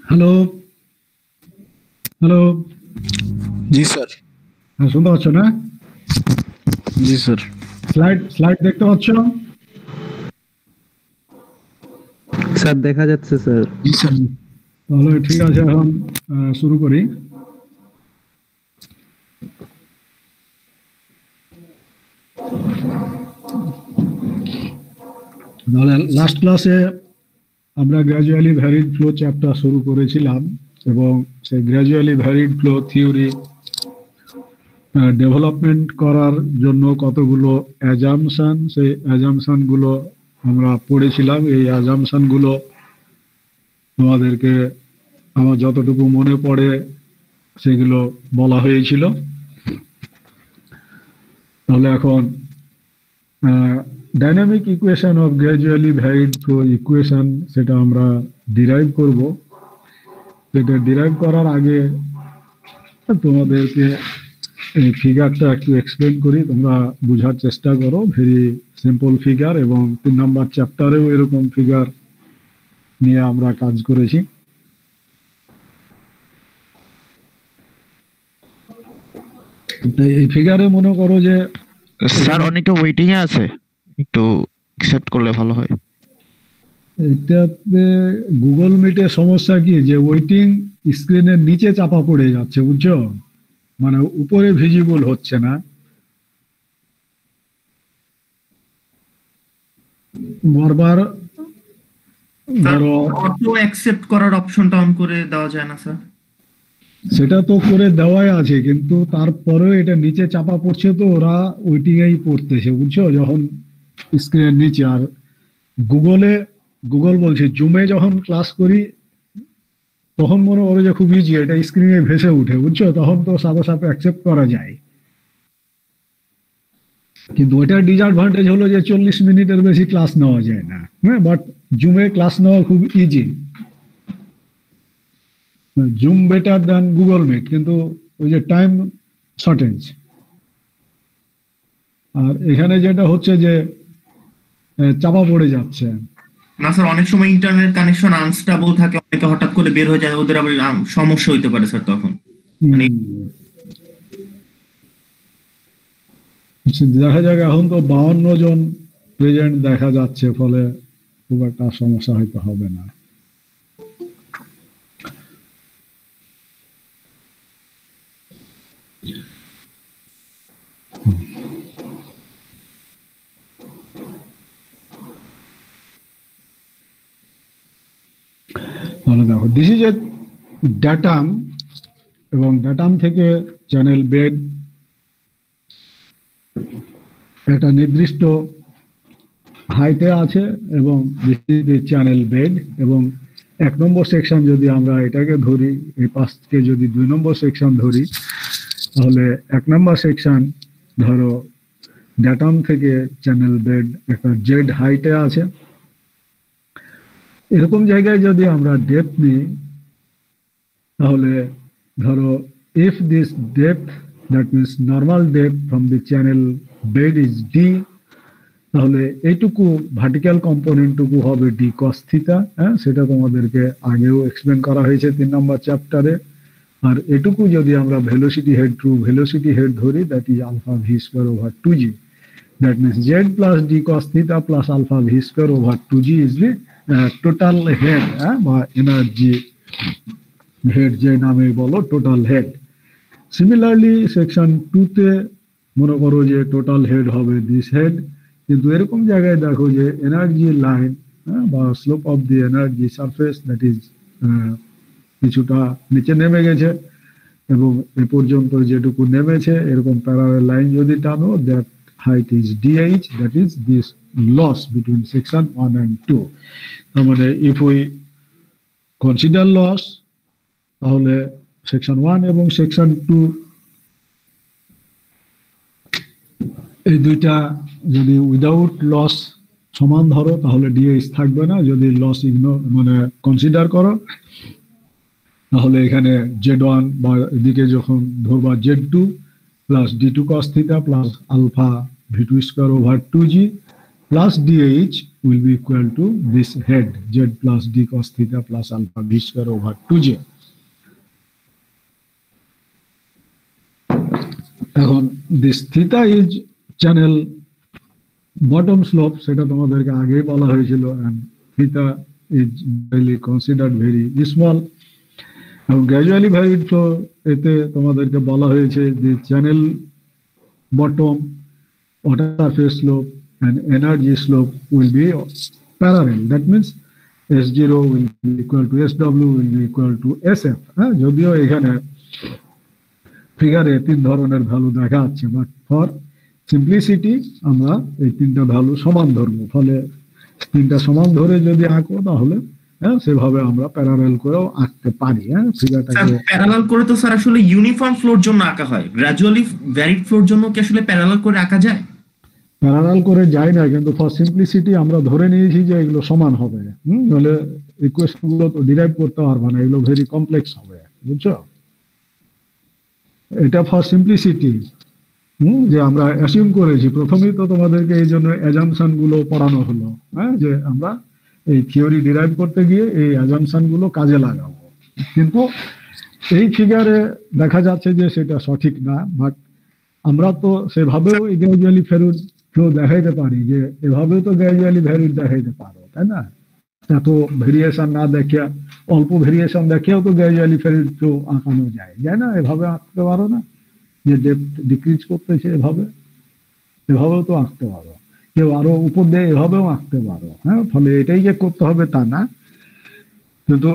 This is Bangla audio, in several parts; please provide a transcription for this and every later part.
Hello, hello. জি স্যার। হ্যাঁ, শুনতে পাচ্ছ না? জি স্যার। স্লাইড স্লাইড দেখতে পাচ্ছ? স্যার দেখা যাচ্ছে স্যার। জি স্যার। তাহলে ঠিক আছে, এখন শুরু করি। তাহলে লাস্ট ক্লাসে আমরা গ্র্যাজুয়ালি ভ্যারিড ফ্লো চ্যাপ্টার শুরু করেছিলাম এবং সেই gradually varied flow theory development করার জন্য কতগুলো অ্যাজাম্পশন, সেই অ্যাজাম্পশন গুলো আমরা পড়েছিলাম। এই অ্যাজাম্পশন গুলো তোমাদেরকে আমার যতটুকু মনে পড়ে সেগুলো বলা হয়েছিল। তাহলে এখন dynamic equation of gradually varied flow equation সেটা আমরা ডিরাইভ করব। সেটা ডিরাইভ করার আগে তোমাদেরকে এই ফিগারটা একটু এক্সপ্লেন করি, তোমরা বোঝার চেষ্টা করো। ভেরি সিম্পল ফিগার, এবং 3 নম্বর চ্যাপ্টারেও এরকম ফিগার নিয়ে আমরা কাজ করেছি। এই ফিগারে মনে করো যে স্যার অনেকে ওয়েটিং এ আছে, একটু অ্যাকসেপ্ট করলে ভালো হয়। এটাতে গুগল মিটে সমস্যা কি, যে ওয়েটিং স্ক্রিনের নিচে চাপা পড়ে যাচ্ছে, বুঝছো? মানে উপরে ভিজিবল হচ্ছে না। বারবার ধরো অটো অ্যাকসেপ্ট করার অপশনটা অন করে দেওয়া যায় না স্যার? সেটা তো করে দেওয়াই আছে, কিন্তু তারপরেও এটা নিচে চাপা পড়ছে, তো ওরা ওয়েটিং এই পড়তেছে, বুঝছো? যখন স্ক্রিনের নিচে। আর গুগল বলছে জুমে যখন ক্লাস করি তখন মনে করো যে খুব ইজি, এটা স্ক্রিনে ভেসে উঠে, বুঝছো? তখন তো সাথে সাথে অ্যাকসেপ্ট করা যায়। কিন্তু ওটার ডিসঅ্যাডভান্টেজ হলো যে 40 মিনিটের বেশি ক্লাস নেওয়া যায় না। হ্যাঁ, বাট জুমে ক্লাস নেওয়া খুব easy. Zoom better than Google Meet, কিন্তু ওই যে টাইম শর্টেজ। আর এখানে যেটা হচ্ছে যে চাপা পড়ে যাচ্ছে। না স্যার, অনেক সময় ইন্টারনেট কানেকশন আনস্টেবল থাকে, অনেকে হঠাৎ করে বের হয়ে যায়, ওদের আবার সমস্যা হইতে পারে স্যার তখন। দেখা যাক, এখন তো 52 জন প্রেজেন্ট দেখা যাচ্ছে, ফলে খুব একটা সমস্যা হয়তো হবে না। তাহলে দেখো, দিস ইজ এ ড্যাটাম, এবং ড্যাটাম থেকে চ্যানেল বেড একটা নির্দিষ্ট হাইটে আছে, এবং this is the channel bed. এবং 1 নম্বর সেকশন যদি আমরা এটাকে ধরি, এই পাশকে যদি 2 নম্বর সেকশন ধরি, তাহলে 1 নম্বর সেকশন ধরো ড্যাটাম থেকে চ্যানেল বেড একটা জেড হাইটে আছে। এরকম জায়গায় যদি আমরা ডেপথ নিই, তাহলে ধরো if this depth, that means normal depth from the channel bed is d, তাহলে এইটুকু ভার্টিক্যাল কম্পোনেন্টটুকু হবে d cos থিটা। হ্যাঁ, সেটা তোমাদেরকে আগেও এক্সপ্লেন করা হয়েছে 3 নম্বর চ্যাপ্টারে। আর এটুকু যদি আমরা ভেলোসিটি হেড ধরি, that is alpha V square over 2g। That means z plus d cos theta plus alpha v square over 2g is the total head, বা এনার্জি হেড যে নামে বলো, টোটাল হেড। সিমিলারলি সেকশন 2 তে মনে করো যে টোটাল হেড হবে দিস হেড, কিন্তু এরকম জায়গায় দেখো যে এনার্জি লাইন বা slope of the energy surface, that is কিছুটা নিচে নেমে গেছে, এবং এ পর্যন্ত যেটুকু নেমেছে এরকম প্যারালাল লাইন যদি টানো, that height is dh, that is this loss between section 1 and 2. তার মানে if we consider loss, তাহলে সেকশন 1 এবং সেকশন 2 এই দুইটা যদি উইদাউট লস সমান ধরো, তাহলে ডিএইচ থাকবে না। যদি লস মানে কনসিডার করো, তাহলে এখানে z1 বা এদিকে যখন ধরবা z2 plus d2 cos theta plus alpha v2 square over 2g, plus dh will be equal to this head z plus d cos theta plus alpha v square over 2j. এখন this theta is channel bottom slope, সেটা তোমাদেরকে আগেই বলা হয়েছিল, and theta is really considered very small. এবং গ্র্যাজুয়ালি ভ্যারিড ফ্লো, এতে তোমাদেরকে বলা হয়েছে যে channel bottom water surface slope and energy slope will be parallel. That means S0 will be equal to SW will be equal to SF. যদিও এখানে ফিগারে তিন ধরনের ভ্যালু দেখা যাচ্ছে, বাট ফর সিম্পলিসিটি আমরা এই তিনটা ভ্যালু সমান ধরবো। ফলে তিনটা সমান ধরে যদি আঁকো তাহলে সেভাবে আমরা প্যারালাল করেও আঁকতে পারি। ফিগারটাকে প্যারালাল করে তো স্যার আসলে ইউনিফর্ম ফ্লোর জন্য আঁকা হয়, গ্র্যাজুয়ালি ভ্যারিড ফ্লোর জন্য কি আসলে প্যারালাল করে আঁকা যায়? প্যারালাল করে যায় না, কিন্তু ফর সিম্পলিসিটি আমরা ধরে নিয়েছি যে এগুলো সমান হবে। নাহলে ইকুয়েশন গুলো তো ডিরাইভ করতে পারবে না, এগুলো ভেরি কমপ্লেক্স হবে, বুঝছো? এটা ফর সিম্পলিসিটি যে আমরা অ্যাসিউম করেছি। প্রথমেই তো তোমাদেরকে এই জন্য অ্যাজাম্পশন গুলো পড়ানো হলো, যে আমরা এই থিওরি ডিরাইভ করতে গিয়ে এই অ্যাজাম্পশন গুলো কাজে লাগাবো। কিন্তু এই ফিগারে দেখা যাচ্ছে যে সেটা সঠিক না, বাট আমরা তো সেভাবেও গ্র্যাজুয়ালি ফ্লো দেখাইতে পারি, যে এভাবেও তো গ্র্যাজুয়ালি ভ্যারিড দেখাইতে পারো, তাই না? এত ভেরিয়েশন না দেখে, অল্প ভেরিয়েশন দেখেও তো গ্র্যাজুয়ালি ভ্যারিড ফ্লো আঁকানো যায়, না? এভাবে আঁকতে পারো না, যে ডেপথ ডিক্রিজ করতেছে এভাবেও তো আঁকতে পারো। কেউ আরো উপর দিয়ে এভাবেও আঁকতে পারো। ফলে এটাই যে করতে হবে তা না, কিন্তু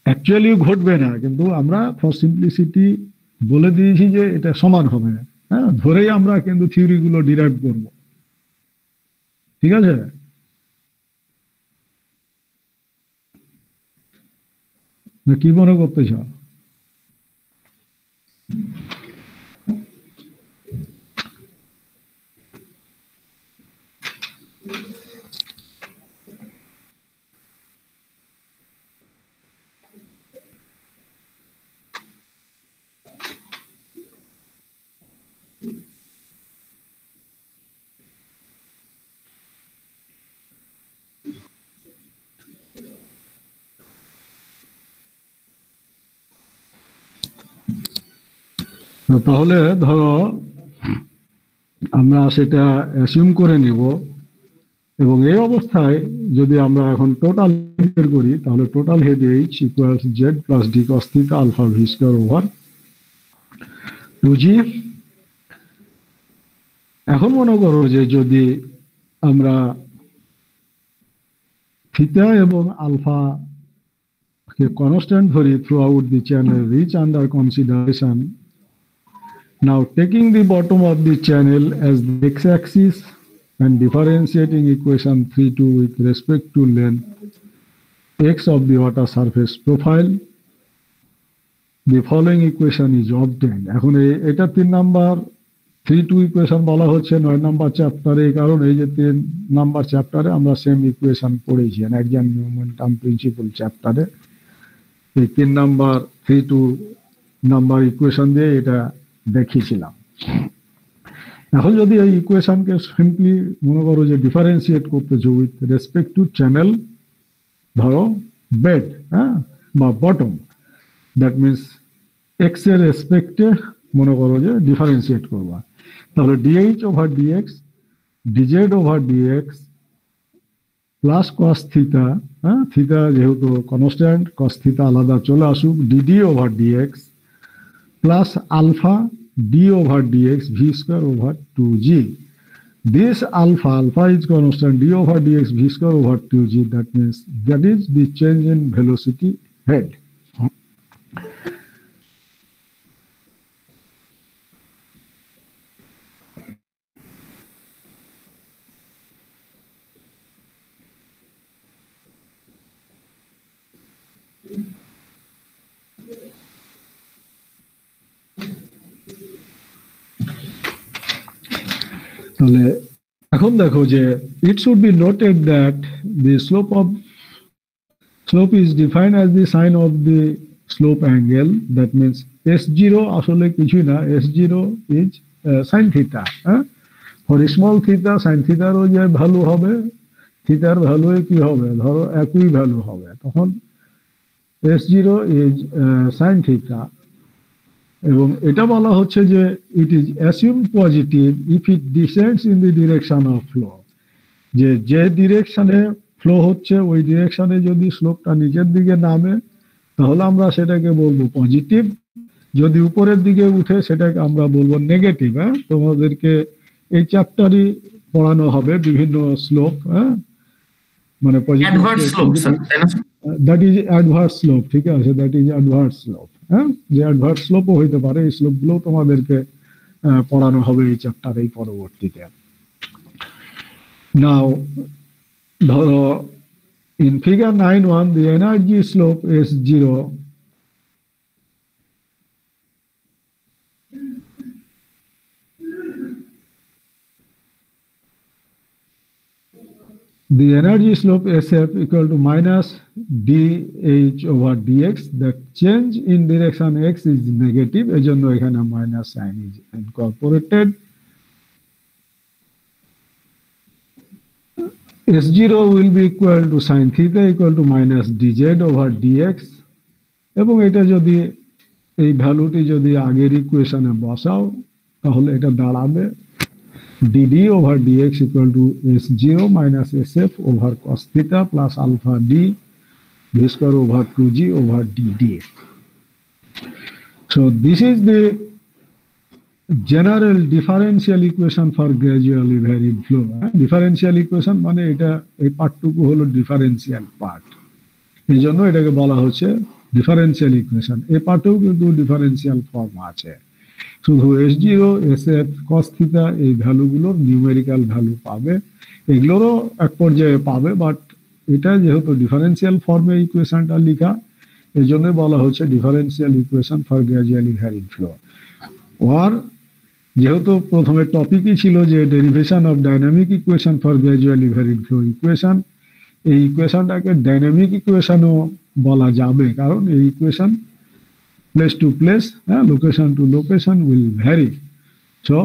অ্যাকচুয়ালি ঘটবে না। কিন্তু আমরা ফর সিম্পলিসিটি বলে দিয়েছি যে এটা সমান হবে, ধরেই আমরা কিন্তু থিওরি গুলো ডিরাইভ করব। ঠিক আছে? কি মনে করতেছ? তাহলে ধরো আমরা সেটা অ্যাসিউম করে নিব, এবং এই অবস্থায় যদি আমরা এখন টোটাল বের করি, তাহলে total head H equals Z plus D cos theta alpha V square over 2g। এখন মনে করো যে যদি আমরা থিটা এবং আলফা কে কনস্ট্যান্ট ধরি through out the channel reach under consideration, now taking the bottom of the channel as the x-axis and differentiating equation 3-2 with respect to length x of the water surface profile, the following equation is obtained. এখন এটা 3 নাম্বার 3-2 ইকুয়েশন বলা হচ্ছে 9 নাম্বার চ্যাপ্টারে, কারণ এই যে 3 নাম্বার চ্যাপ্টারে আমরা সেম ইকুয়েশন পড়েছি, এনার্জি মোমেন্টাম প্রিন্সিপল চ্যাপ্টারে এই 3 নাম্বার 3-2 নাম্বার ইকুয়েশন দিয়ে এটা দেখিয়েছিলাম। এখন যদি এই ইকুয়েশনকে সিম্পলি মনে করো যে ডিফারেন্সিয়েট করতেছো উইথ রেসপেক্ট টু চ্যানেল, ধরো বেড বা বটম, দ্যাট মিনস এক্স এর রেসপেক্টে মনে করো যে ডিফারেন্সিয়েট করবা, তাহলে dh over dx dz over dx plus cos theta, theta যেহেতু কনস্ট্যান্ট, কস থিটা আলাদা চলে আসুক, dd over dx plus alpha d over dx v square over 2g. This alpha is constant, d over dx v square over 2g. That means that is the change in velocity head. তাহলে এখন দেখো যে it should be noted that the slope is defined as the sine of the slope angle. That means S0 আসলে কিছুই না, S0 is sin theta. For small theta sine থিটারও যে ভ্যালু হবে, থিটার ভ্যালু কি হবে, ধরো একই ভ্যালু হবে, তখন S0 ইজ সাইন থিটা। এবং এটা বলা হচ্ছে যে it is assume positive if it descends in the direction of flow, যে ডিরেকশনে ফ্লো হচ্ছে ওই ডিরেকশনে যদি স্লোপটা নিচের দিকে নামে তাহলে আমরা সেটাকে বলবো পজিটিভ, যদি উপরের দিকে উঠে সেটাকে আমরা বলবো নেগেটিভ। হ্যাঁ, তোমাদেরকে এই চ্যাপ্টারই পড়ানো হবে বিভিন্ন স্লোপ, হ্যাঁ, মানে অ্যাডভার্স স্লোপ স্যার, তাই না? দ্যাট ইজ অ্যাডভার্স স্লোপ, ঠিক আছে, দ্যাট ইজ অ্যাডভার্স স্লোপ। হ্যাঁ, যে অ্যাডভার্স স্লোপও হইতে পারে, এই স্লোপগুলো তোমাদেরকে পড়ানো হবে এই চ্যাপ্টারেই পরবর্তীতে। নাও ধরো in figure 9.1 the energy slope is 0. The energy slope SF equal to minus dH over dx. The change in direction x is negative, ejonno ekhane minus sign is incorporated. S0 will be equal to sin theta equal to minus dz over dx, এবং এটা যদি এই ভ্যালুটি যদি আগের ইকুয়েশনে বসাও তাহলে এটা দাঁড়াবে dd over dx equal to S0 minus SF over cos theta plus alpha d v square over 2g over dd. So this is the general differential equation for gradually varied flow. Differential equation মানে এটা এই পার্টটুকু হলো ডিফারেন্সিয়াল পার্ট, এই জন্য এটাকে বলা হচ্ছে ডিফারেন্সিয়াল ইকুয়েশন। এই পার্টেও কিন্তু ডিফারেন্সিয়াল ফর্ম আছে, শুধু S0 SF cos থিটা এই ভ্যালুগুলোর নিউমেরিক্যাল ভ্যালু পাবে, এগুলোরও এক পর্যায়ে পাবে, বাট এটা যেহেতু ডিফারেন্সিয়াল ফর্মে ইকুয়েশনটা লেখা এই জন্য বলা হচ্ছে differential equation for gradually varied flow. আর যেহেতু প্রথমে টপিকই ছিল যে derivation of dynamic equation for gradually varied flow equation, এই ইকুয়েশনটাকে ডাইনামিক ইকুয়েশনও বলা যাবে, কারণ এই equation place to place, location to location will vary. So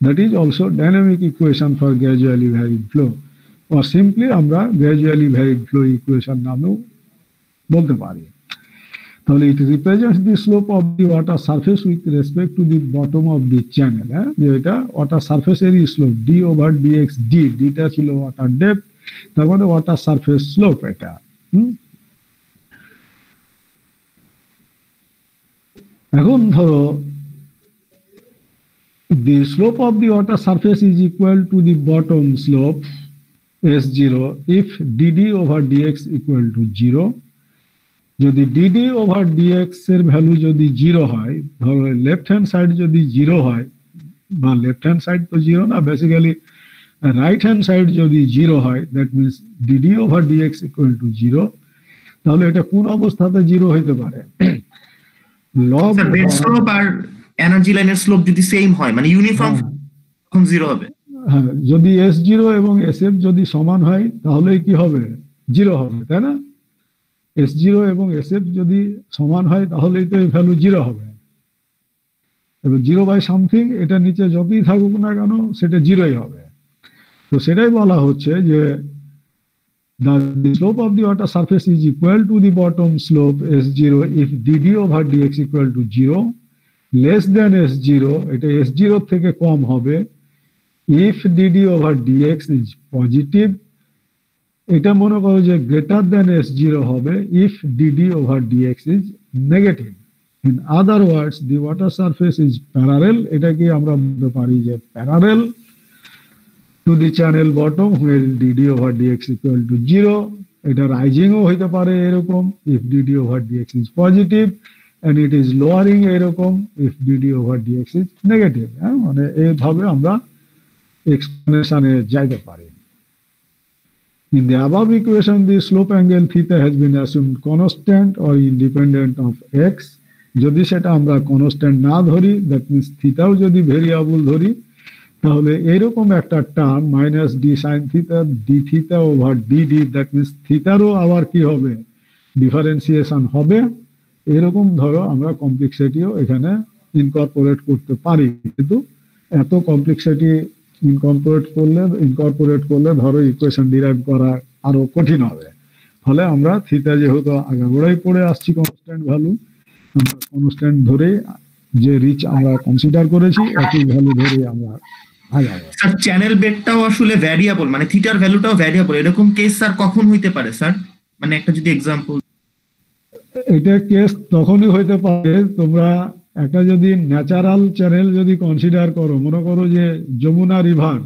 that is also dynamic equation for gradually varied flow, or simply আমরা gradually varied flow equation নামেও বলতে পারি। তাহলে it represents the slope of the water surface with respect to the bottom of the channel, যে এটা ওয়াটার সারফেসেরই slope d over dx, d টা ছিল ওয়াটার ডেপথ, তার মানে ওয়াটার সারফেস স্লোপ এটা। এখন ধরো the slope of the water surface is equal to the bottom slope S0 if dd over dx equal to 0. যদি dd over dx এর ভ্যালু যদি 0 হয়, ধরো লেফট হ্যান্ড সাইড যদি 0 হয়, বা লেফট হ্যান্ড সাইড তো 0 না, বেসিক্যালি রাইট হ্যান্ড সাইড যদি 0 হয়, that means dd over dx equal to 0, তাহলে এটা কোন অবস্থাতে 0 হইতে পারে? লব বেড স্লোপ আর এনার্জি লাইনের স্লোপ যদি সেম হয়, মানে ইউনিফর্ম, তখন 0 হবে। হ্যাঁ, যদি S0 এবং SF যদি সমান হয় তাহলে কি হবে? 0 হবে, তাই না? S0 এবং SF যদি সমান হয় তাহলেই তো এই ভ্যালু 0 হবে। এবার 0 বাই সামথিং, এটা নিচে যতই থাকুক না কেন সেটা 0ই হবে। তো সেটাই বলা হচ্ছে যে the slope of the water surface is equal to the bottom slope S0 if dd over dx equal to 0, less than S0, এটা S0 থেকে কম হবে if dd over dx is positive, এটা মনে করো যে greater than S0 হবে if dd over dx is negative. In other words, the water surface is parallel, এটাকে আমরা বলতে পারি যে parallel to the channel bottom where dd over dx equal to 0. এটা রাইজিংও হইতে পারে এরকম if dd over dx is positive, and it is lowering এরকম if dd over dx is negative. মানে এইভাবে আমরা এক্সপ্লেনেশনে যাইতে পারি। In the above equation, the slope angle theta has been assumed constant or independent of x. যদি সেটা আমরা কনস্ট্যান্ট না ধরি, দ্যাট মিনস থিটাও যদি ভেরিয়েবল ধরি, তাহলে এরকম একটা term minus d sine theta d theta over dd, that means থিটারও আবার কি হবে? ডিফারেন্সিয়েশন হবে। এরকম ধরো আমরা কমপ্লেক্সিটিও এখানে ইনকর্পোরেট করতে পারি, কিন্তু এত কমপ্লেক্সিটি ইনকর্পোরেট করলে ধরো ইকুয়েশন ডিরাইভ করা আরো কঠিন হবে। ফলে আমরা থিটা যেহেতু আগাগোড়াই পড়ে আসছি কনস্ট্যান্ট ভ্যালু, আমরা কনস্ট্যান্ট ধরে যে রিচ আমরা কনসিডার করেছি একই ভ্যালু ধরে আমরা আগাবো। স্যার চ্যানেল বেডটাও আসলে ভ্যারিয়েবল, মানে থিটার ভ্যালুটাও ভ্যারিয়েবল, এরকম কেস স্যার কখন হইতে পারে স্যার? মানে একটা যদি এক্সাম্পল। এটা কেস তখনই হইতে পারে তোমরা একটা যদি ন্যাচারাল চ্যানেল যদি কনসিডার করো, মনে করো যে যমুনা রিভার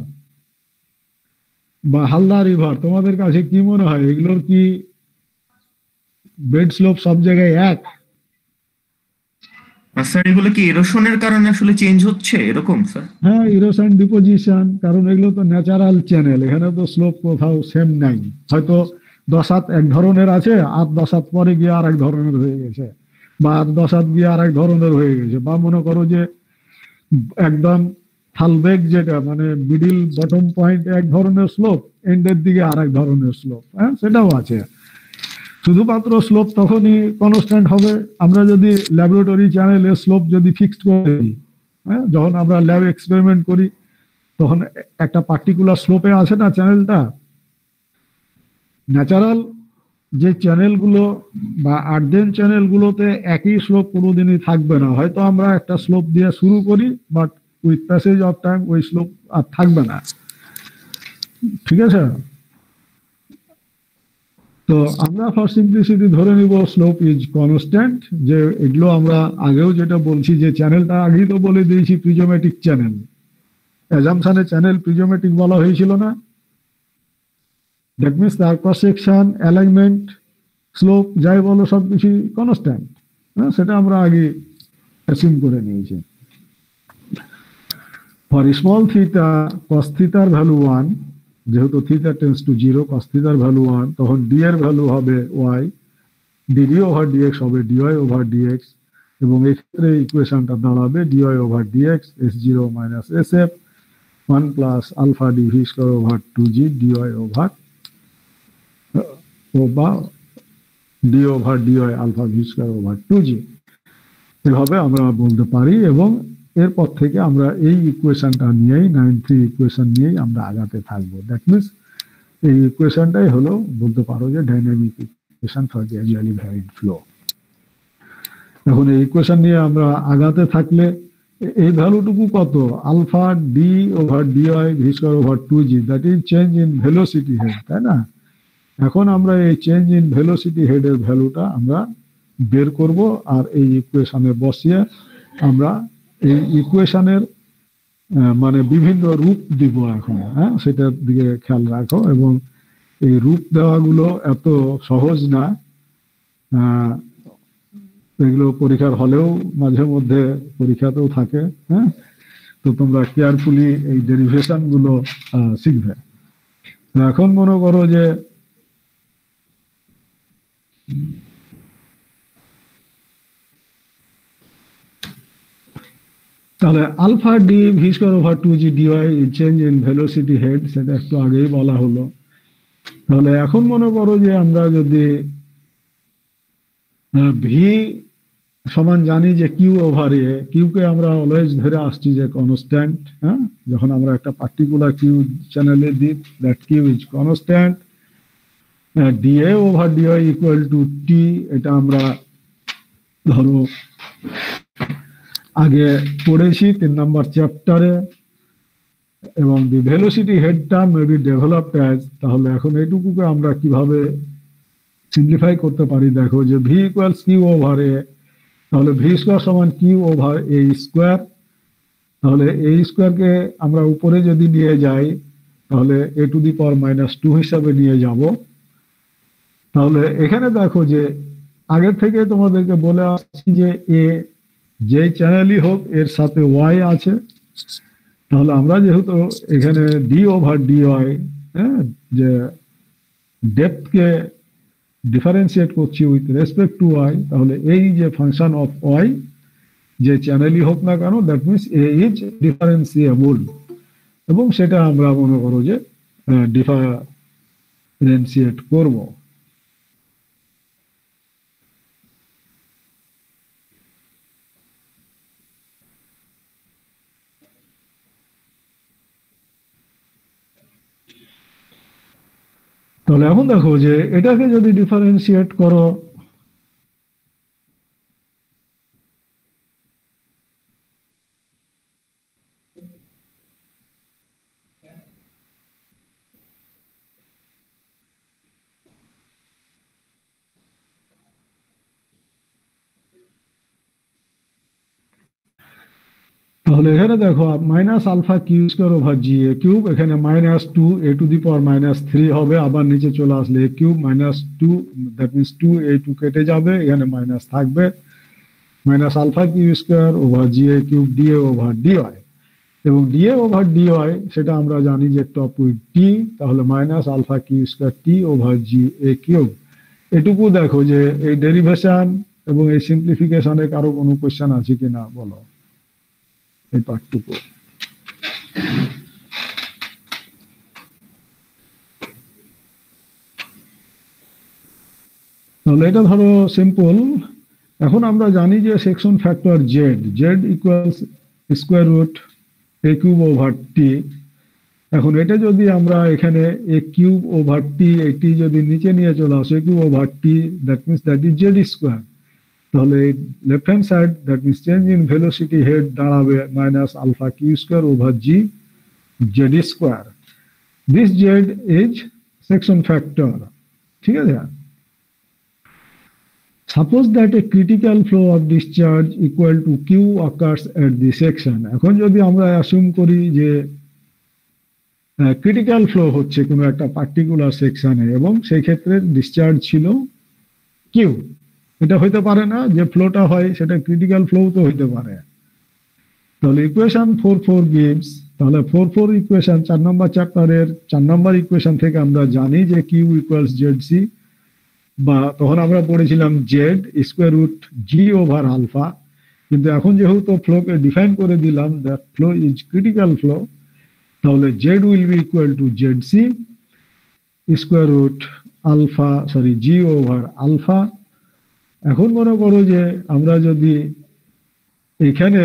বা হালদা রিভার, তোমাদের কাছে কি মনে হয় এগুলোর কি বেড স্লোপ সব জায়গায় এক? স্যার এগুলো কি এরোশনের কারণে আসলে চেঞ্জ হচ্ছে এরকম স্যার? হ্যাঁ, ইরোশন ডিপোজিশন, কারণ এগুলো তো ন্যাচারাল চ্যানেল, এখানে তো স্লোপ কোথাও সেম নাই। হয়তো 10 হাত এক ধরনের আছে, আর 10 হাত পরে গিয়ে আর এক ধরনের হয়ে গেছে, বা আর 10 হাত গিয়ে আর এক ধরনের হয়ে গেছে, বা মনে করো যে একদম থালবেগ যেটা মানে মিডিল বটম পয়েন্ট এক ধরনের স্লোপ, এন্ডের দিকে আর এক ধরনের স্লোপ, হ্যাঁ সেটাও আছে। শুধুমাত্র স্লোপ তখনই কনস্ট্যান্ট হবে আমরা যদি ল্যাবরেটরি চ্যানেলের স্লোপ যদি ফিক্সড করে দিই। হ্যাঁ, যখন আমরা ল্যাব এক্সপেরিমেন্ট করি তখন একটা পার্টিকুলার স্লোপে আসে না চ্যানেলটা। ন্যাচারাল যে চ্যানেলগুলো বা আর্দেন চ্যানেলগুলোতে একই স্লোপ কোনোদিনই থাকবে না। হয়তো আমরা একটা স্লোপ দিয়ে শুরু করি, but with passage of time ওই স্লোপ আর থাকবে না। ঠিক আছে, তো আমরা ফর সিম্পলিসিটি ধরে নিব স্লোপ ইজ কনস্ট্যান্ট। যে এগুলো আমরা আগেও যেটা বলছি যে চ্যানেলটা আগেই তো বলে দিয়েছি প্রিজমেটিক চ্যানেল, অ্যাজাম্পশনে চ্যানেল প্রিজমেটিক বলা হয়েছিল না? দ্যাট মিনস তার ক্রস সেকশন, অ্যালাইনমেন্ট, স্লোপ যাই বলো সবকিছু কনস্ট্যান্ট। হ্যাঁ, সেটা আমরা আগে অ্যাসিউম করে নিয়েছি। ফর স্মল থিটা কস থিটার ভ্যালু 1, যেহেতু থিটা টেন্ডস টু 0, কস থিটার ভ্যালু 1, তখন ডি এর ভ্যালু হবে y, ডিডি ওভার ডিএক্স হবে ডিওয়াই ওভার ডিএক্স, এবং এই ক্ষেত্রে ইকুয়েশনটা দাঁড়াবে dy over dx S zero minus S F 1 plus alpha dV square over 2g dy over বা d over dy alpha V square over 2g। এভাবে আমরা বলতে পারি, এবং এরপর থেকে আমরা এই ইকুয়েশনটা নিয়েই 93 ইকুয়েশন নিয়েই আমরা আগাতে থাকবো। দ্যাট মিনস এই ইকুয়েশনটাই হলো বলতে পারো যে dynamic equation for gradually varied flow. এখন এই ইকুয়েশন নিয়ে আমরা আগাতে থাকলে এই ভ্যালুটুকু কত, alpha D over di V square over 2g, that is change in velocity head, তাই না? এখন আমরা এই চেঞ্জ ইন ভেলোসিটি হেডের ভ্যালুটা আমরা বের করব, আর এই ইকুয়েশনে বসিয়ে আমরা এই ইকুয়েশনের মানে বিভিন্ন রূপ দিব এখন। হ্যাঁ, সেটার দিকে খেয়াল রাখো, এবং এই রূপ দেওয়াগুলো এত সহজ না। এগুলো পরীক্ষার হলেও মাঝে মধ্যে পরীক্ষাতেও থাকে। হ্যাঁ, তো তোমরা কেয়ারফুলি এই ডেরিভেশন গুলো শিখবে। এখন মনে করো যে তাহলে alpha D V square over 2g dy change in velocity head, সেটা একটু আগেই বলা হলো। তাহলে এখন মনে করো যে আমরা যদি ভি সমান জানি যে কিউ ওভার এ, কিউকে আমরা অলওয়েজ ধরে আসছি যে কনস্ট্যান্ট। হ্যাঁ, যখন আমরা একটা পার্টিকুলার কিউ চ্যানেলে দিই, that Q is constant. DA over dy equal to T, এটা আমরা ধরো আগে পড়েছি 3 নম্বর চ্যাপ্টারে, এবং the velocity head term may be developed as, তাহলে এখন এইটুকুকে আমরা কিভাবে সিম্পলিফাই করতে পারি দেখো, যে V equals Q over a, তাহলে ভি স্কোয়ার সমান কিউ ওভার এ স্কোয়ার। তাহলে এই স্কোয়ারকে আমরা উপরে যদি নিয়ে যাই তাহলে এ টু দি পাওয়ার -2 হিসাবে নিয়ে যাব। তাহলে এখানে দেখো যে আগের থেকে তোমাদেরকে বলে আসছি যে এ যে চ্যানেলই হোক এর সাথে ওয়াই আছে। তাহলে আমরা যেহেতু এখানে ডি ওভার ডি ওয়াই, হ্যাঁ, যে ডেপথকে ডিফারেন্সিয়েট করছি উইথ রেসপেক্ট টু ওয়াই, তাহলে এই যে ফাংশন অফ ওয়াই যে চ্যানেলই হোক না কেন, that means a is differentiable, এবং সেটা আমরা মনে করো যে ডিফারেন্সিয়েট করব। তাহলে এখন দেখো যে এটাকে যদি ডিফারেন্সিয়েট করো, তাহলে এখানে দেখো minus alpha Q square over g A cube, এখানে -2 এ টু দি পাওয়ার -3 হবে, আবার নিচে চলে আসলে এ কিউব -2, দ্যাট মিনস 2 এই 2 কেটে যাবে, এখানে মাইনাস থাকবে, minus alpha Q square over g A cube dA over dy, এবং ডিএ ওভার ডিওয়াই সেটা আমরা জানি যে টপ উইথ টি, তাহলে minus alpha Q square T over g A cube. এটুকু দেখো যে এই ডেরিভেশন এবং এই সিম্পলিফিকেশনে কারো কোনো কোয়েশ্চেন আছে কিনা বলো এই পার্টটুকু। তাহলে এটা ধরো সিম্পল। এখন আমরা জানি যে section factor Z, Z equals square root A cube over T. এখন এটা যদি আমরা এখানে এ কিউব ওভার টি, এটি যদি নিচে নিয়ে চলে আসে A cube over T, that means that is Z square. তাহলে left hand side that means change in velocity head দাঁড়াবে minus alpha Q square over g Z square. This Z is section factor, ঠিক আছে। Suppose that a critical flow of discharge equal to Q occurs at the section. এখন যদি আমরা অ্যাসিউম করি যে ক্রিটিক্যাল ফ্লো হচ্ছে কোনো একটা পার্টিকুলার সেকশনে এবং সেই ক্ষেত্রে ডিসচার্জ ছিল কিউ, এটা হইতে পারে না যে ফ্লোটা হয় সেটা ক্রিটিক্যাল ফ্লো তো হইতে পারে। তাহলে ইকুয়েশন 4 গিভস, তাহলে 4 ইকুয়েশন 4 নম্বর চ্যাপ্টারের 4 নম্বর ইকুয়েশন থেকে আমরা জানি যে কিউ ইকুয়ালস জেড সি, বা তখন আমরা পড়েছিলাম Z square root G over alpha, কিন্তু এখন যেহেতু ফ্লোকে ডিফাইন করে দিলাম that flow is critical flow, তাহলে Z will be equal to Z C square root alpha G over alpha. এখন মনে করো যে আমরা যদি এখানে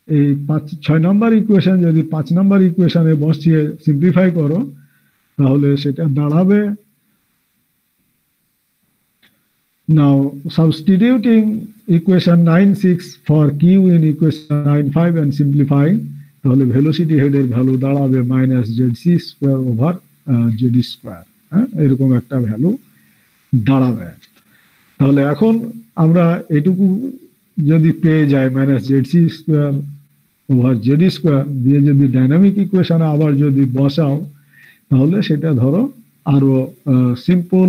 এই 6 নম্বর ইকুয়েশন যদি 5 নম্বর ইকুয়েশনে বসিয়ে সিম্পলিফাই করো, তাহলে সেটা দাঁড়াবে, now substituting equation 9.6 for q in equation 9.5 and simplifying, তাহলে ভেলোসিটি হেডের ভ্যালু দাঁড়াবে minus Z C square over Z square, এরকম একটা ভ্যালু দাঁড়াবে। তাহলে এখন আমরা এটুকু যদি পেয়ে যাই minus Z C square over Z square দিয়ে যদি ডাইনামিক ইকুয়েশনে আবার যদি বসাও, তাহলে সেটা ধরো আরো সিম্পল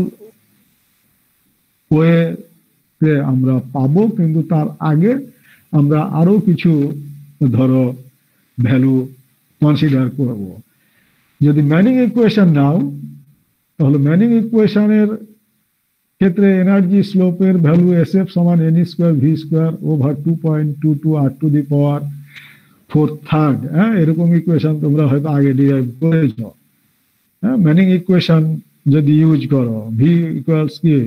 ওয়ে আমরা পাবো, কিন্তু তার আগে আমরা আরো কিছু ধরো ভ্যালু কনসিডার করব। যদি ম্যানিং ইকুয়েশন নাও, তাহলে ম্যানিং ইকুয়েশনের ক্ষেত্রে এনার্জি স্লোপের ভ্যালু এস এফ সমান N square V square over 2.22 R to the power 4/3, এরকম ইকুয়েশন তোমরা হয়তো আগে ডিরাইভ করেছ। ম্যানিং ইকুয়েশন যদি ইউজ করো, ভি ইকুয়ালস কি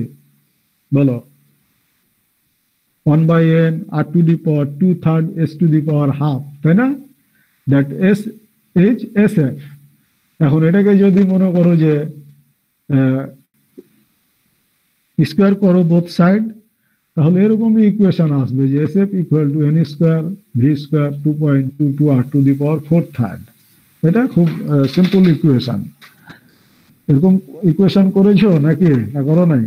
বলো 1/n r to the power 2/3 s to the power half, তাই না? That S is S F. এখন এটাকে যদি মনে করো যে স্কোয়ার করো বোথ সাইড, তাহলে এরকমই ইকুয়েশন আসবে যে S F equal to N square V square 2.22 R to the power 4/3। এটা খুব সিম্পল ইকুয়েশন। এরকম ইকুয়েশন করেছো নাকি না করো নাই?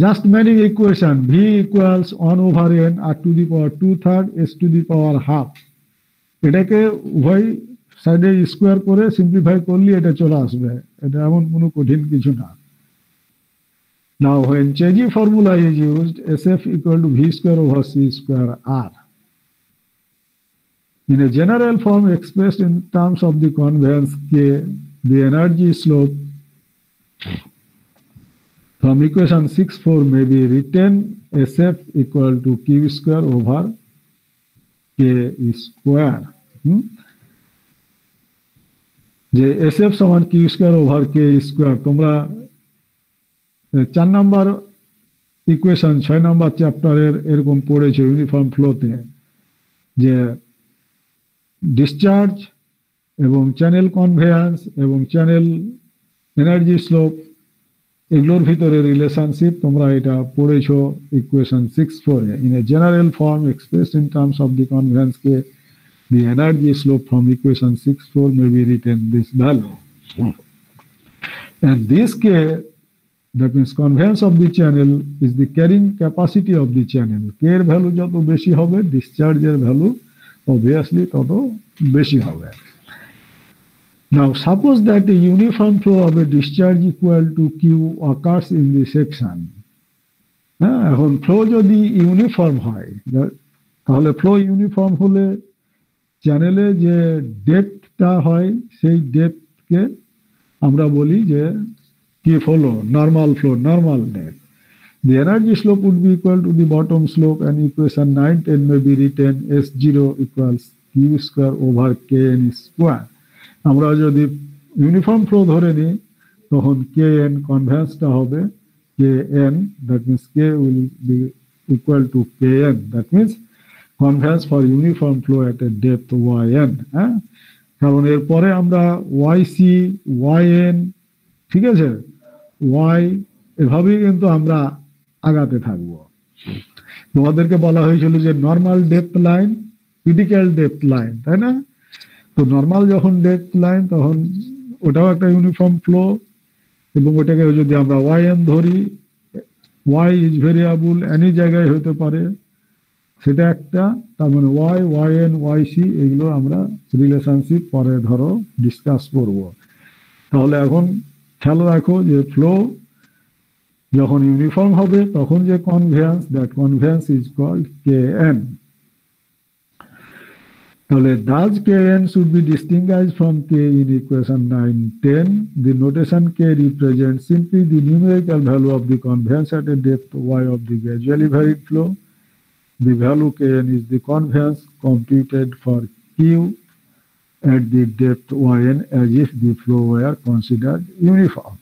Just Manning equation v equals 1 over n r to the power 2/3 s to the power half, এটাকে উভয় সাইডে স্কোয়ার করে সিম্পলিফাই করলে এটা চলে আসবে, এটা এমন কোনো কঠিন কিছু না। Now when Cheji formula is used, SF equal to v square over c square r. In a general form expressed in terms of the conveyance K, the energy slope from equation 6.4 may be written SF equal to Q square over K square. যে SF সমান Q square over K square তোমরা 4 নম্বর ইকুয়েশন 6 নম্বর চ্যাপ্টারের এরকম পড়েছো ইউনিফর্ম ফ্লোতে, যে ডিসচার্জ এবং চ্যানেল কনভেয়ান্স এবং চ্যানেল এনার্জি স্লোপ, এগুলোর ভিতরে রিলেশনশিপ তোমরা এটা পড়েছো ইকুয়েশন 6.4 এ। In a general form expressed in terms of the conveyance K the energy slope from equation 6.4 may be written this value. And this K, that means conveyance of the channel, is the carrying capacity of the channel. K এর value যত বেশি হবে, discharge এর value obviously তত বেশি হবে। Now suppose that a uniform flow of a discharge equal to Q occurs in the section. এখন ফ্লো যদি ইউনিফর্ম হয়, তাহলে ফ্লো ইউনিফর্ম হলে চ্যানেলে যে ডেপথটা হয় সেই ডেপথকে আমরা বলি যে কি flow, normal flow, normal depth. The energy slope would be equal to the bottom slope, and equation 910 may be written S0 equals Q square over Kn square. আমরা যদি ইউনিফর্ম ফ্লো ধরে নিই তখন Kn কনভেন্সটা হবে Kn, that means K will be equal to Kn, that means conveyance for uniform flow at a depth yn, কারণ এরপরে আমরা yc yn, ঠিক আছে, y এভাবেই কিন্তু আমরা আগাতে থাকবো। তোমাদেরকে বলা হয়েছিল যে normal depth line, critical depth line, তাই না? তো নর্মাল যখন ডেপথ লাইন তখন ওটাও একটা ইউনিফর্ম ফ্লো, এবং ওটাকে যদি আমরা yn ধরি, y ইজ ভেরিয়েবল, এনি জায়গায় হতে পারে, সেটা একটা। তার মানে y, yn, yc এগুলো আমরা রিলেশনশিপ পরে ধরো ডিসকাস করব। তাহলে এখন খেয়াল রাখো যে ফ্লো যখন ইউনিফর্ম হবে তখন যে কনভেয়ান্স, দ্যাট কনভেয়ান্স ইজ কল্ড Kn। তাহলে does Kn should be distinguished from K in equation 910. The notation K represents simply the numerical value of the conveyance at a depth y of the gradually varied flow. The value Kn is the conveyance computed for Q at the depth yn as if the flow were considered uniform.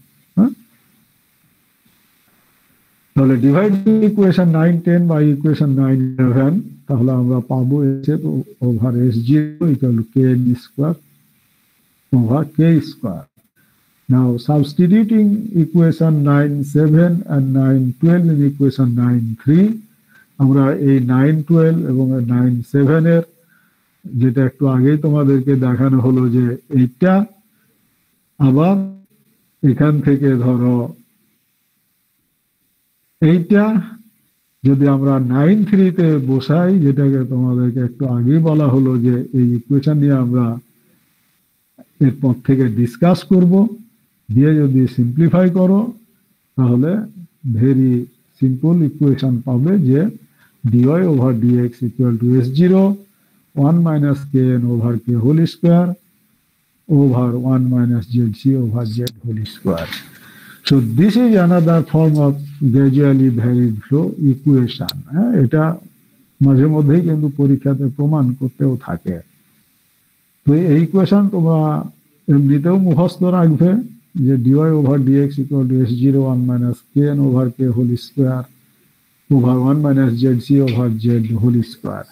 তাহলে ডিভাইড ইকুয়েশন 910 বাই ইকুয়েশন 911, তাহলে আমরা পাবো এসে তো over S0 equal to Kn square over K square. Now substituting equation 9.7 and 9.12 in equation 9.3, আমরা এই 9.12 এবং 9.7 এর, যেটা একটু আগেই তোমাদেরকে দেখানো হলো যে এইটা আবার এখান থেকে ধরো এইটা যদি আমরা 9.3 তে বসাই, যেটাকে তোমাদেরকে একটু আগেই বলা হলো যে এই ইকুয়েশন নিয়ে আমরা এরপর থেকে ডিসকাস করব, দিয়ে যদি সিম্পলিফাই করো তাহলে ভেরি সিম্পল ইকুয়েশন পাবে যে dy over dx equal to S0 1 minus Kn over K whole square over 1 minus ZC over Z whole square. So this is another form of gradually varied flow equation. এটা মাঝে মধ্যেই কিন্তু পরীক্ষাতে প্রমাণ করতেও থাকে। তো এই ইকুয়েশন তোমরা এমনিতেও মুখস্থ রাখবে যে dy over dx equal to S0 1 minus Kn over K whole square over 1 minus ZC over Z whole square।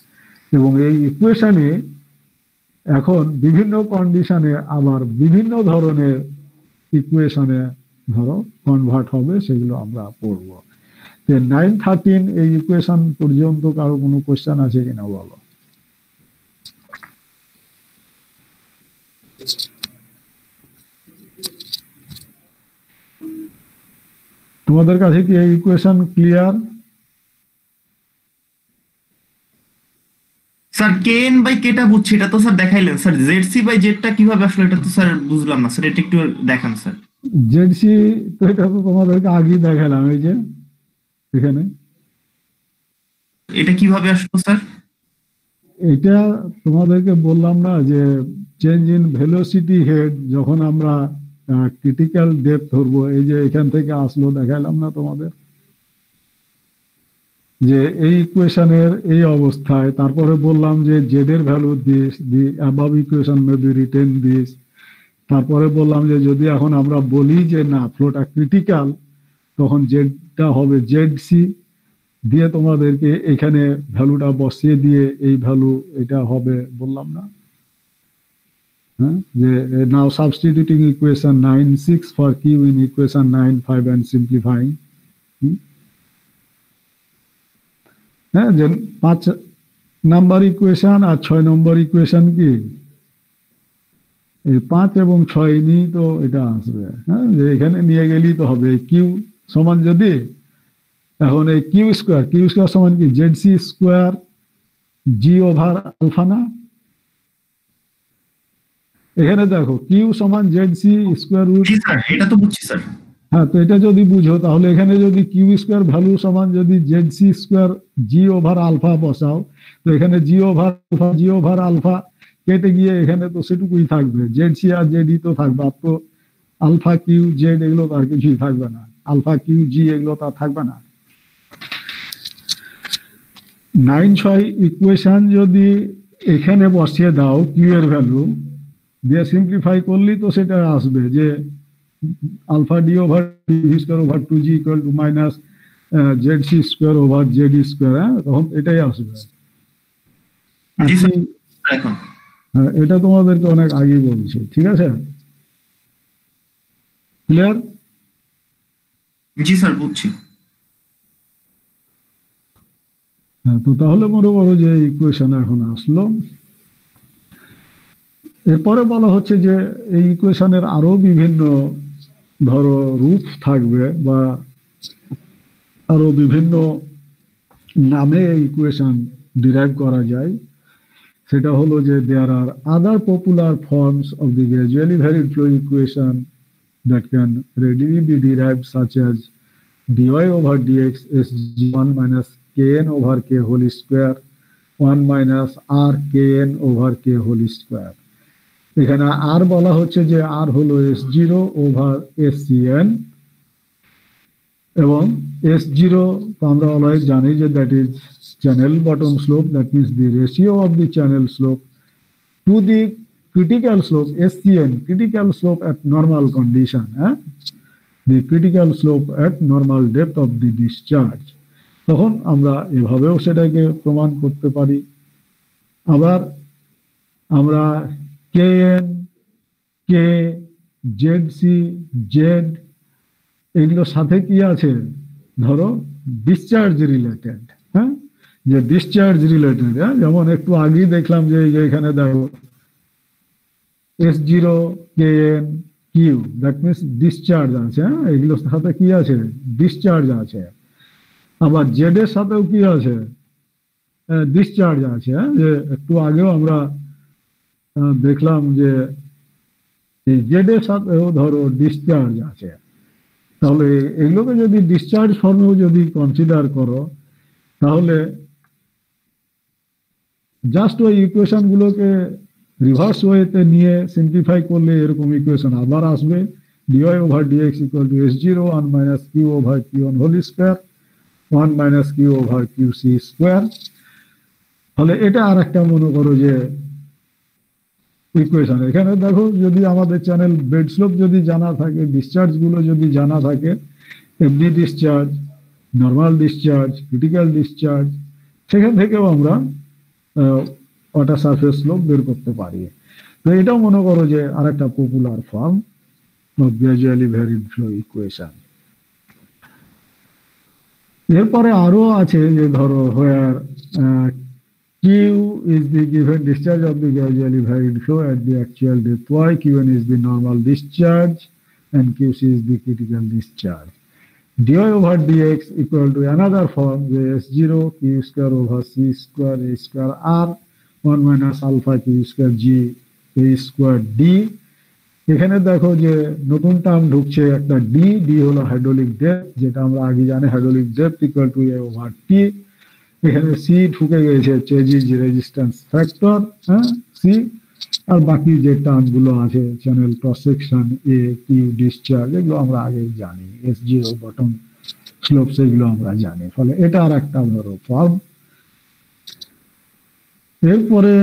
এবং এই ইকুয়েশনে এখন বিভিন্ন কন্ডিশনে আবার বিভিন্ন ধরনের ইকুয়েশনে ধরো কনভার্ট হবে, সেগুলো আমরা পড়ব। 9.13 এই ইকুয়েশন পর্যন্ত কারো কোনো কোশ্চেন আছে কিনা বলো? তোমাদের কাছে কি এই equation clear? Sir Kn by Kটা বুঝছি, এটা তো স্যার দেখাইলেন। স্যার ZC বাই Zটা কিভাবে আসলে, এটা তো স্যার বুঝলাম না স্যার, এটা একটু দেখান স্যার। ZC তো এটা তো তোমাদেরকে আগেই দেখালাম, এই যে এখানে। এটা কিভাবে আসলো স্যার? এটা তোমাদেরকে বললাম না যে চেঞ্জ ইন ভেলোসিটি হেড যখন আমরা ক্রিটিক্যাল ডেপথ ধরবো, এই যে এখান থেকে আসলো, দেখালাম না তোমাদের যে এই ইকুয়েশনের এই অবস্থায়। তারপরে বললাম যে জেড এর value this, the above equation may be written this. তারপরে বললাম যে যদি এখন আমরা বলি যে না ফ্লোটা ক্রিটিক্যাল, তখন জেডটা হবে ZC, দিয়ে তোমাদেরকে এখানে ভ্যালুটা বসিয়ে দিয়ে এই ভ্যালু এটা হবে, বললাম না? Now substituting equation 9 6 for q in equation 9 5 and simplifying. হ্যাঁ, যে 5 নাম্বার ইকুয়েশন আর 6 নম্বর ইকুয়েশন কি, এই 5 এবং 6 নিয়ে তো এটা আসবে। হ্যাঁ, যে এখানে নিয়ে গেলেই তো হবে কিউ সমান, যদি এখন এই কিউ স্কোয়ার সমান কি জেড সি স্কোয়ার জি ওভার আলফা না। এখানে দেখো কিউ সমান জেড সি স্কোয়ার রুট, জি স্যার এটা তো বুঝছি স্যার। হ্যাঁ, তো এটা যদি বুঝো তাহলে এখানে যদি কিউ স্কোয়ার ভ্যালু সমান যদি জেড সি স্কোয়ার জি ওভার আলফা বসাও, তো এখানে জি ওভার আলফা কেটে গিয়ে এখানে তো সেটুকুই থাকবে, জেড সি আর জেড ই তো থাকবে, আর তো আলফা কিউ জেড এগুলো তার কিছুই থাকবে না, আলফা কিউ জি এগুলো তার থাকবে না। 9 6 ইকুয়েশন যদি এখানে বসিয়ে দাও কিউ এর ভ্যালু দিয়ে সিম্পলিফাই করলেই তো সেটা আসবে যে alpha D over D square over 2g equal to minus Z C square over Z square. তখন এটাই আসবে। জি স্যার এখন হ্যাঁ, এটা তোমাদেরকে অনেক আগে বলছি, ঠিক আছে, ক্লিয়ার? জি স্যার বুঝছি। হ্যাঁ, তো তাহলে মনে করো যে ইকুয়েশন এখন আসলো। এরপরে বলা হচ্ছে যে এই ইকুয়েশনের আরো বিভিন্ন ধরো রূপ থাকবে বা আরো বিভিন্ন নামে ইকুয়েশন ডিরাইভ করা যায়। সেটা হলো যে there are other popular forms of the gradually varied flow equation that can readily be derived such as dy over dx is 1 minus kn over k whole square 1 minus r kn over k whole square। এখানে আর বলা হচ্ছে যে আর হলো s0 ওভার scn, এবং s0 আমরা অলওয়েজ জানি যে that is channel bottom slope, that means the ratio of the channel slope to the critical slope scn, critical slope at normal condition, the critical slope at normal depth of the discharge। তখন আমরা এভাবেও সেটাকে প্রমাণ করতে পারি। আবার আমরা kn k zc z এগুলোর সাথে কি আছে, ধরো ডিসচার্জ রিলেটেড, হ্যাঁ, যে ডিসচার্জ রিলেটেড, যেমন একটু আগেই দেখলাম যে এখানে দেখো S0 kn q that means discharge আছে, এগুলোর সাথে কি আছে, ডিসচার্জ আছে। আবার জেড এর সাথেও কি আছে, ডিসচার্জ আছে। যে একটু আগেও আমরা দেখলাম যে এই জেড এর সাথেও ধরো ডিসচার্জ আছে। তাহলে এগুলোকে যদি ডিসচার্জ ফর্মেও যদি কনসিডার করো, তাহলে জাস্ট ওই ইকুয়েশন গুলোকে রিভার্স ওয়েতে নিয়ে সিম্পলিফাই করলে এরকম ইকুয়েশন আবার আসবে, dy over dx equal to s0 1 minus q over q1 whole square 1 minus q over qc square. তাহলে এটা আর একটা মনে করো যে ইকুয়েশন। এখানে দেখো যদি আমাদের চ্যানেল বেড স্লোপ যদি জানা থাকে, ডিসচার্জ গুলো যদি জানা থাকে, এমনি discharge, normal discharge, critical discharge, সেখান থেকেও আমরা ওয়াটার সারফেস স্লোপ বের করতে পারি। তো এটাও মনে করো যে আরেকটা popular form of gradually varied flow equation. এরপরে আরো আছে যে ধরো হোয়ার Q is the given discharge of the gradually varied flow at the actual depth y, Qn is the normal discharge, and Qc is the critical discharge. dy over dx equal to another form, s0 q square over c square a square r 1 minus alpha q square g a square d। এখানে দেখো যে নতুন টার্ম ঢুকছে একটা ডি, ডি হলো হাইড্রোলিক ডেপথ, যেটা আমরা আগে জানি hydraulic depth equal to a over t। এখানে সি ঢুকে গেছে চেঞ্জ রেজিস্ট্যান্স ফ্যাক্টর, সি, আর বাকি যে টার্ম গুলো আছে চ্যানেল ক্রস সেকশন এ কিউ ডিসচার্জ এগুলো আমরা আগেই জানি, s0 বটম স্লোপ সেগুলো আমরা জানি। ফলে এটা আর একটা ধরো ফর্ম। এরপরে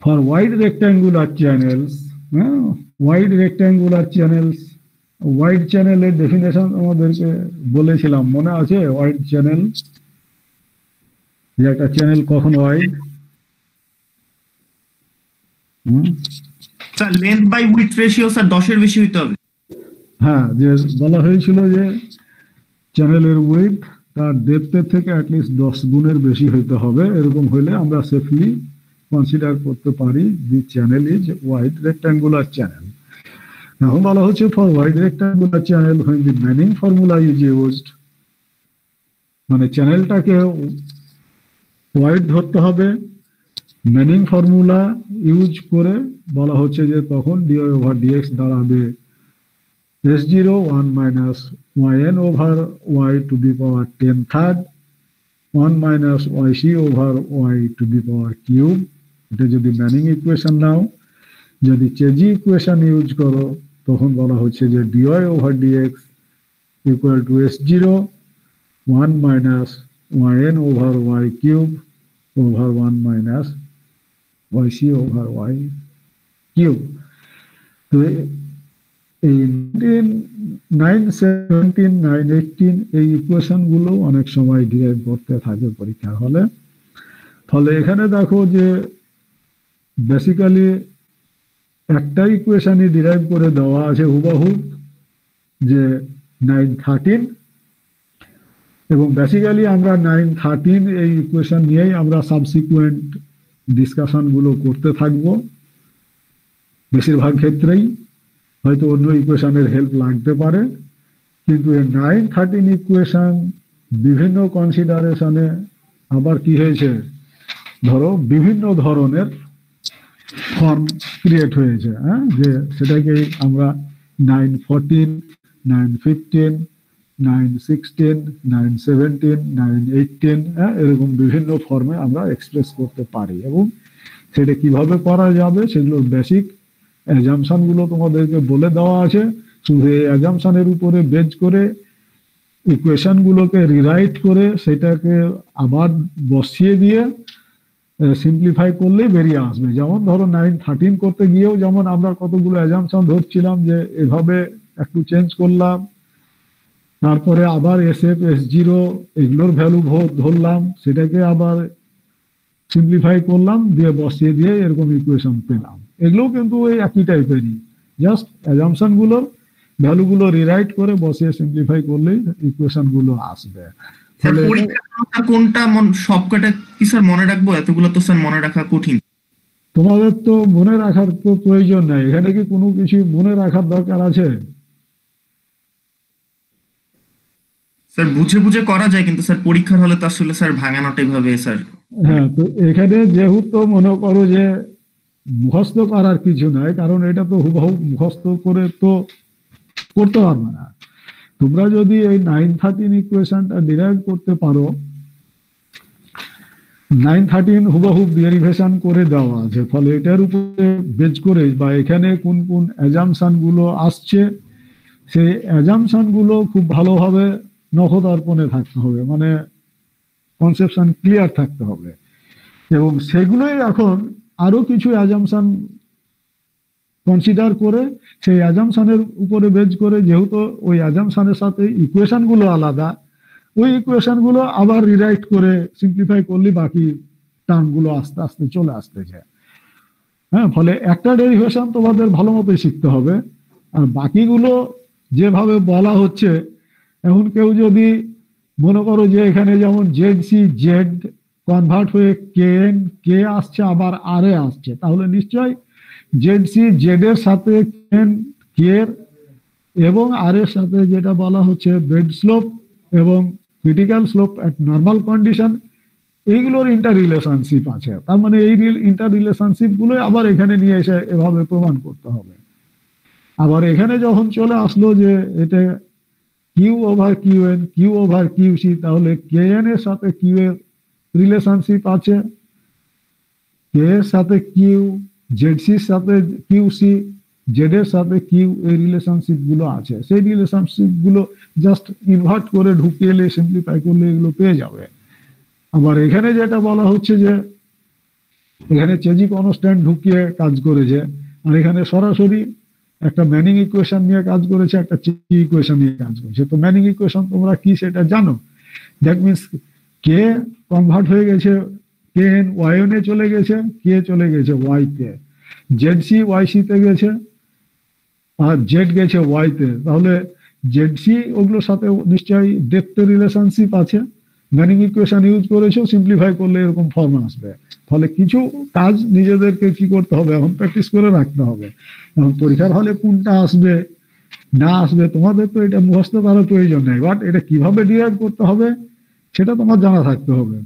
for wide rectangular channels, wide rectangular channels, wide চ্যানেলের ডেফিনেশন আমাদেরকে বলেছিলাম, মনে আছে? ওয়াইড চ্যানেল, যে একটা চ্যানেল কখন wide, sir length by width ratio sir 10-এর বেশি হইতে হবে। হ্যাঁ, যে বলা হয়েছিল যে চ্যানেলের উইথ তার ডেপথের থেকে অ্যাটলিস্ট 10 গুণের বেশি হইতে হবে। এরকম হইলে আমরা সেফলি কনসিডার করতে পারি দি channel is wide rectangular channel. এখন বলা হচ্ছে for wide rectangular channel when the Manning formula is used, মানে চ্যানেলটাকে ওয়াইড ধরতে হবে, ম্যানিং ফর্মুলা ইউজ করে বলা হচ্ছে যে তখন dy/dx দাঁড়াবে s0 1 minus yn over y to the power 10 third 1 minus yc over y to the power cube। এটা যদি ম্যানিং ইকুয়েশন নাও, যদি চেজি ইকুয়েশন ইউজ করো তখন বলা হচ্ছে যে dy/dx equal to s0 1 minus yn over y cube over 1 minus yc over y cube। তো এই 917 918 এই ইকুয়েশন গুলো অনেক সময় ডিরাইভ করতে থাকে পরীক্ষার হলে। ফলে এখানে দেখো যে বেসিক্যালি একটা ইকুয়েশনই ডিরাইভ করে দেওয়া আছে হুবহুব, যে 913, এবং বেসিক্যালি আমরা 913 এই ইকুয়েশন নিয়েই আমরা সাবসিকুয়েন্ট ডিসকাশন গুলো করতে থাকবো। বেশিরভাগ ক্ষেত্রেই হয়তো অন্য ইকুয়েশনের হেল্প লাগতে পারে, কিন্তু এই 913 ইকুয়েশন বিভিন্ন কনসিডারেশনে আবার কি হয়েছে, ধরো বিভিন্ন ধরনের ফর্ম ক্রিয়েট হয়েছে। হ্যাঁ, যে সেটাকে আমরা 914 915 916 917 918 এরকম বিভিন্ন ফর্মে আমরা এক্সপ্রেস করতে পারি। এবং সেটা কিভাবে করা যাবে সেগুলোর বেসিক অ্যাজাম্পশন গুলো তোমাদেরকে বলে দেওয়া আছে। শুধু এই অ্যাজাম্পশনের উপরে বেজ করে ইকুয়েশন গুলোকে রিরাইট করে সেটাকে আবার বসিয়ে দিয়ে সিম্পলিফাই করলে বেরিয়ে আসবে। যেমন ধরো 913 করতে গিয়েও যেমন আমরা কতগুলো অ্যাজাম্পশন ধরছিলাম যে এভাবে একটু চেঞ্জ করলাম, তারপরে আবার SF S0 এগুলোর ভ্যালু ধরলাম, সেটাকে আবার সিম্পলিফাই করলাম, দিয়ে বসিয়ে দিয়ে এরকম ইকুয়েশন পেলাম। এগুলো কিন্তু ওই একই টাইপেরই, জাস্ট অ্যাজাম্পশন গুলোর ভ্যালু গুলো রিরাইট করে বসিয়ে সিম্পলিফাই করলেই ইকুয়েশন গুলো আসবে। কোনটা সবকটা কি স্যার মনে রাখবো? এতগুলো তো স্যার মনে রাখা কঠিন। তোমাদের তো মনে রাখার তো প্রয়োজন নাই, এখানে কি কোনো কিছু মনে রাখার দরকার আছে? স্যার বুঝে বুঝে করা যায়, কিন্তু স্যার পরীক্ষার হলে তো আসলে স্যার ভাঙানোটাই ভাবে স্যার। হ্যাঁ, তো এখানে যেহেতু মনে করো যে মুখস্থ করার কিছু নাই, কারণ এটা তো হুবহু মুখস্থ করে তো করতে পারবে না। তোমরা যদি এই 913 ইকুয়েশনটা ডিরাইভ করতে পারো, 913 হুবহু ডেরিভেশন করে দেওয়া আছে, ফলে এটার উপরে বেজ করে বা এখানে কোন কোন অ্যাজাম্পশন গুলো আসছে সেই অ্যাজাম্পশন গুলো খুব ভালোভাবে নখদর্পণে থাকতে হবে, মানে কনসেপশন ক্লিয়ার থাকতে হবে। এবং সেগুলোই এখন আরো কিছু অ্যাজাম্পশন কনসিডার করে সেই অ্যাজাম্পশনের উপরে বেজ করে, যেহেতু ওই অ্যাজাম্পশনের সাথে ইকুয়েশন গুলো আলাদা, ওই ইকুয়েশন গুলো আবার রিরাইট করে সিম্পলিফাই করলে বাকি টার্ম গুলো আস্তে আস্তে চলে আসতেছে। হ্যাঁ, ফলে একটা ডেরিভেশন তোমাদের ভালো মতোই শিখতে হবে, আর বাকিগুলো যেভাবে বলা হচ্ছে, এখন কেউ যদি মনে করো যে এখানে যেমন ZC Z কনভার্ট হয়ে KN K আসছে আবার R এ আসছে, তাহলে নিশ্চয় ZC Z এর সাথে KN K এর এবং R এর সাথে যেটা বলা হচ্ছে বেড স্লোপ এবং ক্রিটিক্যাল স্লোপ এট নর্মাল কন্ডিশন, এইগুলোর ইন্টার রিলেশনশিপ আছে। তার মানে এই ইন্টার রিলেশনশিপ গুলো আবার এখানে নিয়ে এসে এভাবে প্রমাণ করতে হবে। আবার এখানে যখন চলে আসলো যে এটা Q over QN Q over QC, তাহলে KN এর সাথে Q এর রিলেশনশিপ আছে, K এর সাথে Q, ZC এর সাথে QC, Z এর সাথে Q, এই রিলেশনশিপ গুলো আছে। সেই রিলেশনশিপ গুলো জাস্ট ইনভার্ট করে ঢুকিয়ে এলে সিম্পলিফাই করলে এগুলো পেয়ে যাবে। আবার এখানে যেটা বলা হচ্ছে যে এখানে চেজি কনস্ট্যান্ট ঢুকিয়ে কাজ করেছে, আর এখানে সরাসরি একটা ম্যানিং ইকুয়েশন নিয়ে কাজ করেছে, একটা চেজি ইকুয়েশন নিয়ে কাজ করেছে। তো ম্যানিং ইকুয়েশন তোমরা কি সেটা জানো, দ্যাট মিনস কে কনভার্ট হয়ে গেছে KN YN এ চলে গেছে, কে চলে গেছে Y তে। জেড সি ওয়াই সি তে গেছে আর জেড গেছে ওয়াই তে, তাহলে জেড সি ওগুলোর সাথে নিশ্চয়ই ডেপথের রিলেশনশিপ আছে। ম্যানিং ইকুয়েশন ইউজ করেছো, সিম্পলিফাই করলে এরকম ফর্ম আসবে। ফলে কিছু কাজ নিজেদেরকে কি করতে হবে, এখন প্র্যাকটিস করে রাখতে হবে। এখন পরীক্ষার হলে কোনটা আসবে না আসবে তোমাদের তো এটা মুখস্থ করার প্রয়োজন নেই, বাট এটা কিভাবে ডিরাইভ করতে হবে সেটা তোমার জানা থাকতে হবে।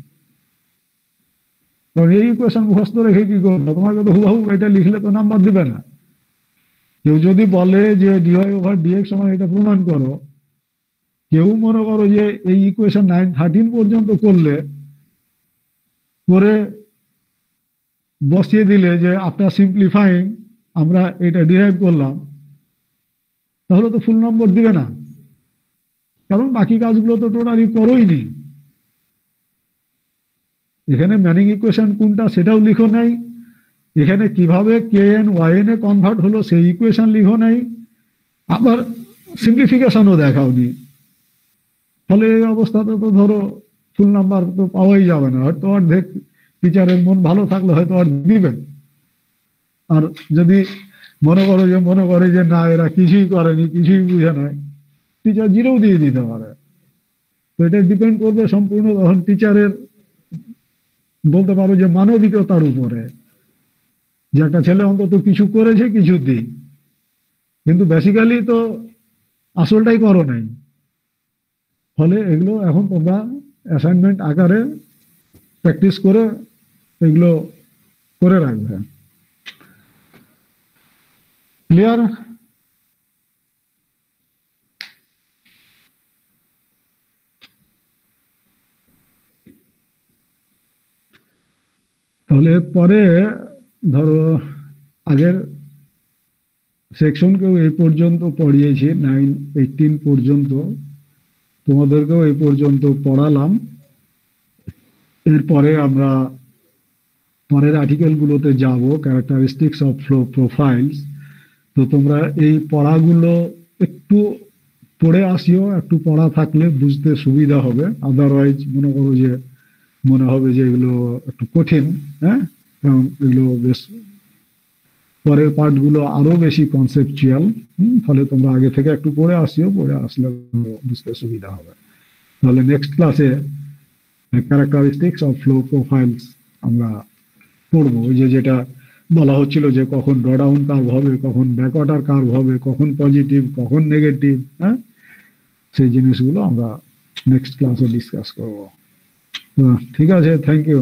কারণ এই ইকুয়েশন মুখস্থ রেখে কি করবে, তোমাকে তো হুবহু এটা লিখলে তো নাম্বার দিবে না। কেউ যদি বলে যে ডিওয়াই ওভার ডিএক্স সমান এটা প্রমাণ করো, কেউ মনে করো যে এই ইকুয়েশন 9-13 পর্যন্ত করলে করে বসিয়ে দিলে যে আফটার সিম্পলিফাইং আমরা এটা ডিরাইভ করলাম, তাহলে তো ফুল নম্বর দিবে না, কারণ বাকি কাজগুলো তো টোটালি করোইনি। এখানে ম্যানিং ইকুয়েশন কোনটা সেটাও লিখো নাই, এখানে কিভাবে কে এন ওয়াই এন এ কনভার্ট হলো সেই ইকুয়েশন লিখো নাই, আবার সিম্পলিফিকেশনও দেখাওনি। ফলে এই অবস্থাতে তো ধরো ফুল নাম্বার তো পাওয়াই যাবে না, হয়তো অর্ধেক টিচারের মন ভালো থাকলে হয়তো আর দিবেন। আর যদি মনে করে যে না এরা কিছুই করেনি, কিছুই বুঝে নাই, টিচার জিরোও দিয়ে দিতে পারে। তো এটা ডিপেন্ড করবে সম্পূর্ণ তখন টিচারের, বলতে পারো যে মানবিকতার উপরে, যে একটা ছেলে অন্তত কিছু করেছে কিছু দিই, কিন্তু বেসিক্যালি তো আসলটাই করো নাই। ফলে এগুলো এখন তোমরা অ্যাসাইনমেন্ট আকারে প্র্যাকটিস করে এগুলো করে রাখবে। ক্লিয়ার? তাহলে পরে ধরো আগের সেকশনকেও এই পর্যন্ত পড়িয়েছি, 9-18 পর্যন্ত তোমাদেরকেও এই পর্যন্ত পড়ালাম। এরপরে আমরা পরের আর্টিকেলগুলোতে যাব, ক্যারেক্টারিস্টিক্স অফ ফ্লো প্রোফাইলস। তো তোমরা এই পড়াগুলো একটু পড়ে আসিও, একটু পড়া থাকলে বুঝতে সুবিধা হবে, আদারওয়াইজ মনে হবে যে এগুলো একটু কঠিন। হ্যাঁ, এবং এগুলো বেশ পরের পার্টগুলো আরো বেশি কনসেপচুয়াল। ফলে তোমরা আগে থেকে একটু পড়ে আসিও, পড়ে আসলে বুঝতে সুবিধা হবে। তাহলে নেক্সট ক্লাসে ক্যারেক্টারিস্টিক্স অফ ফ্লো প্রোফাইলস আমরা পড়বো। ওই যেটা বলা হচ্ছিল যে কখন ড্রডাউন কার্ভ হবে, কখন ব্যাকওয়াটার কার্ভ হবে, কখন পজিটিভ কখন নেগেটিভ, হ্যাঁ, সেই জিনিসগুলো আমরা নেক্সট ক্লাসে ডিসকাস করবো। ঠিক আছে, থ্যাংক ইউ।